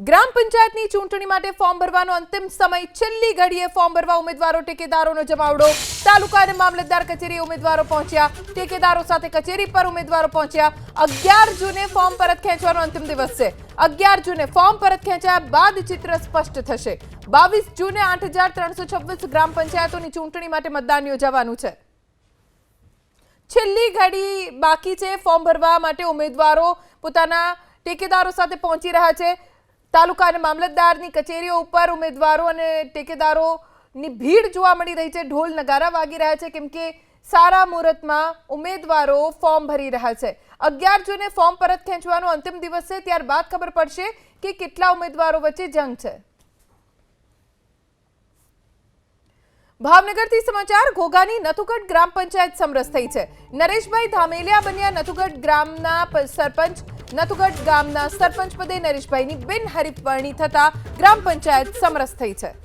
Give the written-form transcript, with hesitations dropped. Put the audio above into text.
ગ્રામ પંચાયતની ચૂંટણી માટે ફોર્મ ભરવાનો અંતિમ સમય છેલ્લી ઘડીએ ફોર્મ ભરવા ઉમેદવારો ટેકેદારોનો જમાવડો તાલુકા અને મામલતદાર કચેરીએ ઉમેદવારો પહોંચ્યા ટેકેદારો સાથે કચેરી પર ઉમેદવારો પહોંચ્યા 11 જૂને ફોર્મ પરત ખેંચવાનો અંતિમ દિવસ છે 11 જૂને ફોર્મ પરત ખેંચ્યા બાદ ચિત્ર સ્પષ્ટ થશે 22 જૂને 8326 ગ્રામ પંચાયતોની ચૂંટણી માટે મતદાન યોજાવાનું છે છેલ્લી ઘડી બાકી છે ફોર્મ ભરવા માટે ઉમેદવારો પોતાના ટેકેદારો સાથે પહોંચી રહ્યા છે તાલુકા અને મામલતદારની કચેરીઓ ઉપર ઉમેદવારો અને ટેકેદારોની ભીડ જોવા મળી રહી છે ઢોલ નગારા વાગી રહ્યા છે કેમ કે સારા મુહૂર્તમાં ઉમેદવારો ફોર્મ ભરી રહ્યા છે 11 જૂને ફોર્મ પરત ખેંચવાનો અંતિમ દિવસ છે ત્યારબાદ ખબર પડશે કે કેટલા ઉમેદવારો વચ્ચે જંગ છે ભાવનગરથી સમાચાર ઘોઘાની નથુગઢ ગ્રામ પંચાયત સમરસ થઈ છે નરેશભાઈ ધામેલિયા બન્યા નથુગઢ ગ્રામના સરપંચ નથુગઢ ગામના સરપંચ પદે નરેશભાઈની બિનહરીફ વરણી થતા ગ્રામ પંચાયત સમરસ થઈ છે